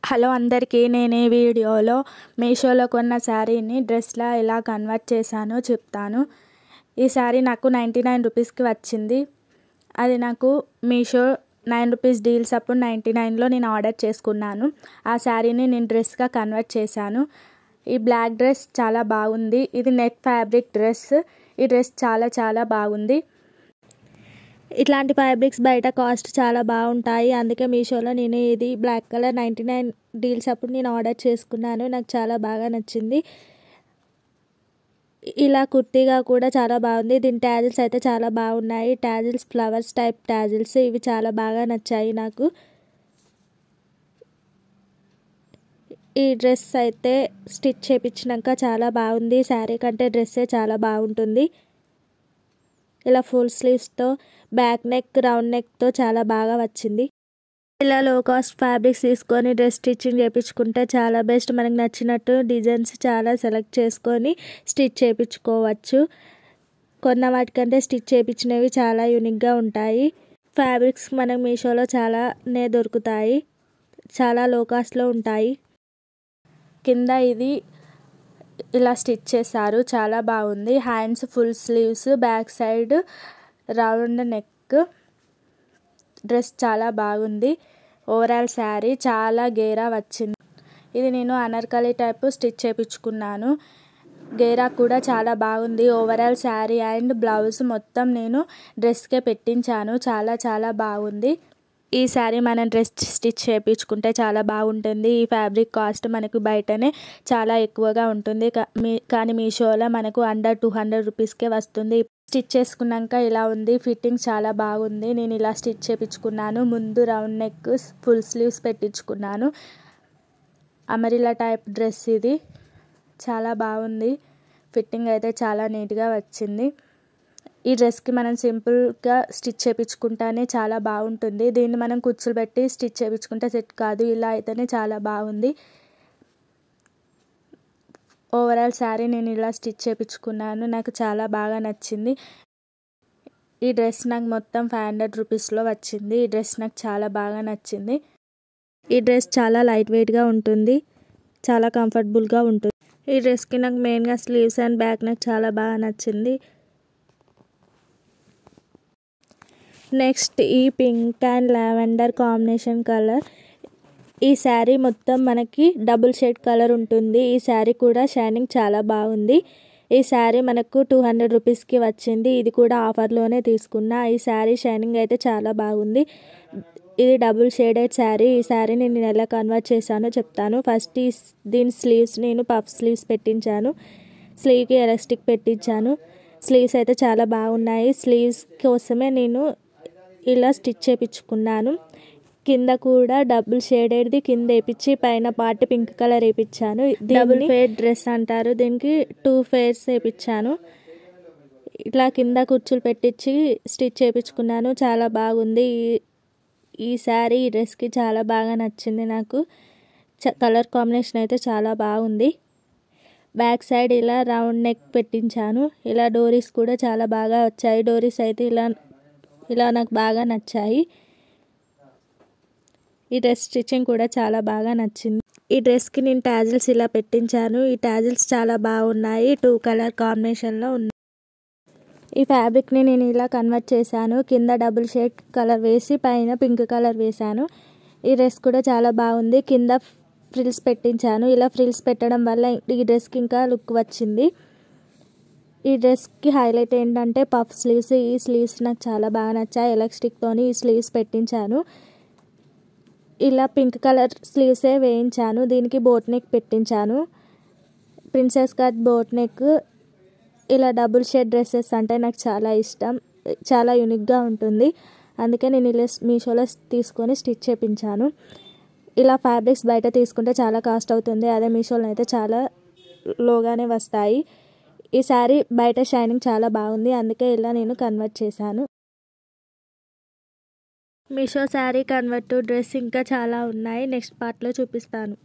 Hello అందరికీ, నేను ఈ వీడియోలో మీషోలో కొన్న శారీని డ్రెస్లా ఎలా కన్వర్ట్ చేశానో చెప్తాను. ఈ శారీ నాకు 99 రూపీస్కి వచ్చింది. అది నాకు మీషో 9 రూపీస్ డీల్స్ అప్పుడు 99లో నేను ఆర్డర్ చేసుకున్నాను. ఆ శారీని నేను డ్రెస్గా కన్వర్ట్ చేశాను. ఈ బ్లాక్ డ్రెస్ చాలా బాగుంది. ఇది నెట్ ఫ్యాబ్రిక్ డ్రెస్. ఈ డ్రెస్ చాలా బాగుంది. ఇట్లాంటి ఫ్యాబ్రిక్స్ బయట కాస్ట్ చాలా బాగుంటాయి. అందుకే మీషోలో నేను ఇది బ్లాక్ కలర్ 99 డీల్స్ అప్పుడు నేను ఆర్డర్ చేసుకున్నాను. నాకు చాలా బాగా నచ్చింది. ఇలా కుర్తీగా కూడా చాలా బాగుంది. దీని ట్యాజిల్స్ అయితే చాలా బాగున్నాయి. ట్యాజిల్స్ ఫ్లవర్స్ టైప్ ట్యాజిల్స్, ఇవి చాలా బాగా నచ్చాయి నాకు. ఈ డ్రెస్ అయితే స్టిచ్ చేయించినాక చాలా బాగుంది. శారీ కంటే డ్రెస్సే చాలా బాగుంటుంది. ఇలా ఫుల్ స్లీవ్స్తో బ్యాక్ నెక్ రౌండ్ నెక్తో చాలా బాగా వచ్చింది. ఇలా లో కాస్ట్ ఫ్యాబ్రిక్స్ తీసుకొని డ్రెస్ స్టిచ్చింగ్ చేయించుకుంటే చాలా బెస్ట్. మనకు నచ్చినట్టు డిజైన్స్ చాలా సెలెక్ట్ చేసుకొని స్టిచ్ చేయించుకోవచ్చు. కొన్న వాటికంటే స్టిచ్ చేయించినవి చాలా యూనిక్గా ఉంటాయి. ఫ్యాబ్రిక్స్ మనకు మీషోలో చాలానే దొరుకుతాయి. చాలా లో కాస్ట్లో ఉంటాయి. కింద ఇది ఇలా స్టిచ్ చేశారు, చాలా బాగుంది. Hands full sleeves, back side round neck. Dress చాలా బాగుంది. ఓవరాల్ శారీ చాలా గేరా వచ్చింది. ఇది నేను అనార్కలి టైప్ స్టిచ్ చేయించుకున్నాను. గేరా కూడా చాలా బాగుంది. ఓవరాల్ శారీ అండ్ బ్లౌజ్ మొత్తం నేను డ్రెస్కే పెట్టించాను. చాలా బాగుంది. ఈ శారీ మనం డ్రెస్ స్టిచ్ చేయించుకుంటే చాలా బాగుంటుంది. ఈ ఫ్యాబ్రిక్ కాస్ట్ మనకు బయటనే చాలా ఎక్కువగా ఉంటుంది. కానీ మీషోలో మనకు అండర్ 200 రూపీస్కే వస్తుంది. స్టిచ్ చేసుకున్నాక ఇలా ఉంది. ఫిట్టింగ్ చాలా బాగుంది. నేను ఇలా స్టిచ్ చేయించుకున్నాను. ముందు round neck, full sleeves పెట్టించుకున్నాను. అమరిలా type dress ఇది. చాలా బాగుంది. ఫిట్టింగ్ అయితే చాలా నీట్గా వచ్చింది. ఈ డ్రెస్కి మనం సింపుల్గా స్టిచ్ చేయించుకుంటానే చాలా బాగుంటుంది. దీన్ని మనం కుచ్చులు పెట్టి స్టిచ్ చేయించుకుంటే సెట్ కాదు. ఇలా అయితేనే చాలా బాగుంది. ఓవరాల్ శారీ నేను ఇలా స్టిచ్ చేయించుకున్నాను. నాకు చాలా బాగా నచ్చింది. ఈ డ్రెస్ నాకు మొత్తం 500 రూపీస్లో వచ్చింది. ఈ డ్రెస్ నాకు చాలా బాగా నచ్చింది. ఈ డ్రెస్ చాలా లైట్ వెయిట్గా ఉంటుంది. చాలా కంఫర్టబుల్గా ఉంటుంది. ఈ డ్రెస్కి నాకు మెయిన్గా స్లీవ్స్ అండ్ బ్యాక్ నాకు చాలా బాగా నచ్చింది. నెక్స్ట్ ఈ pink and lavender combination colour. ఈ శారీ మొత్తం మనకి డబుల్ షేడ్ కలర్ ఉంటుంది. ఈ శారీ కూడా షైనింగ్ చాలా బాగుంది. ఈ శారీ మనకు 200 రూపీస్కి వచ్చింది. ఇది కూడా ఆఫర్లోనే తీసుకున్నా. ఈ శారీ షైనింగ్ అయితే చాలా బాగుంది. ఇది డబుల్ షేడెడ్ శారీ. ఈ శారీని నేను ఎలా కన్వర్ట్ చేశానో చెప్తాను. ఫస్ట్ దీని స్లీవ్స్ నేను పఫ్ స్లీవ్స్ పెట్టించాను. స్లీవ్కి ఎలాస్టిక్ పెట్టించాను. స్లీవ్స్ అయితే చాలా బాగున్నాయి. స్లీవ్స్ కోసమే నేను ఇలా స్టిచ్ చేయించుకున్నాను. కింద కూడా డబుల్ షేడెడ్ది కింద వేయించి పైన పార్ట్ పింక్ కలర్ వేయించాను. డబుల్ ఫేర్ డ్రెస్ అంటారు. దీనికి 2 ఫేర్స్ వేయించాను. ఇట్లా కింద కుర్చీలు పెట్టించి స్టిచ్ చేయించుకున్నాను. చాలా బాగుంది. ఈ శారీ ఈ డ్రెస్కి చాలా బాగా నచ్చింది నాకు. కలర్ కాంబినేషన్ అయితే చాలా బాగుంది. బ్యాక్ సైడ్ ఇలా రౌండ్ నెక్ పెట్టించాను. ఇలా డోరీస్ కూడా చాలా బాగా వచ్చాయి. డోరీస్ అయితే ఇలా నాకు బాగా నచ్చాయి. ఈ డ్రెస్ స్టిచ్చింగ్ కూడా చాలా బాగా నచ్చింది. ఈ డ్రెస్కి నేను ట్యాజిల్స్ ఇలా పెట్టించాను. ఈ ట్యాజిల్స్ చాలా బాగున్నాయి. 2 కలర్ కాంబినేషన్లో ఉన్నాయి. ఈ ఫ్యాబ్రిక్ని నేను ఇలా కన్వర్ట్ చేశాను. కింద డబుల్ షేడ్ కలర్ వేసి పైన పింక్ కలర్ వేశాను. ఈ డ్రెస్ కూడా చాలా బాగుంది. కింద ఫ్రిల్స్ పెట్టించాను. ఇలా ఫ్రిల్స్ పెట్టడం వల్ల ఈ డ్రెస్కి ఇంకా లుక్ వచ్చింది. ఈ డ్రెస్కి హైలైట్ ఏంటంటే పఫ్ స్లీవ్స్. ఈ స్లీవ్స్ నాకు చాలా బాగా నచ్చాయి. ఎలాస్టిక్తోని ఈ స్లీవ్స్ పెట్టించాను. ఇలా పింక్ కలర్ స్లీవ్సే వేయించాను. దీనికి బోట్ నెక్ పెట్టించాను. Princess cut boat neck. ఇలా డబుల్ షేడ్ డ్రెస్సెస్ అంటే నాకు చాలా ఇష్టం. చాలా యూనిక్గా ఉంటుంది. అందుకే నేను ఇలా మీషోలో తీసుకొని స్టిచ్ చేయించాను. ఇలా ఫ్యాబ్రిక్స్ బయట తీసుకుంటే చాలా కాస్ట్ అవుతుంది. అదే మీషోలో అయితే చాలా లోగానే వస్తాయి. ఈ శారీ బయట షైనింగ్ చాలా బాగుంది. అందుకే ఇలా నేను కన్వర్ట్ చేశాను. Meesho sari convert to dress ఇంకా చాలా ఉన్నాయి. నెక్స్ట్ పార్ట్లో చూపిస్తాను.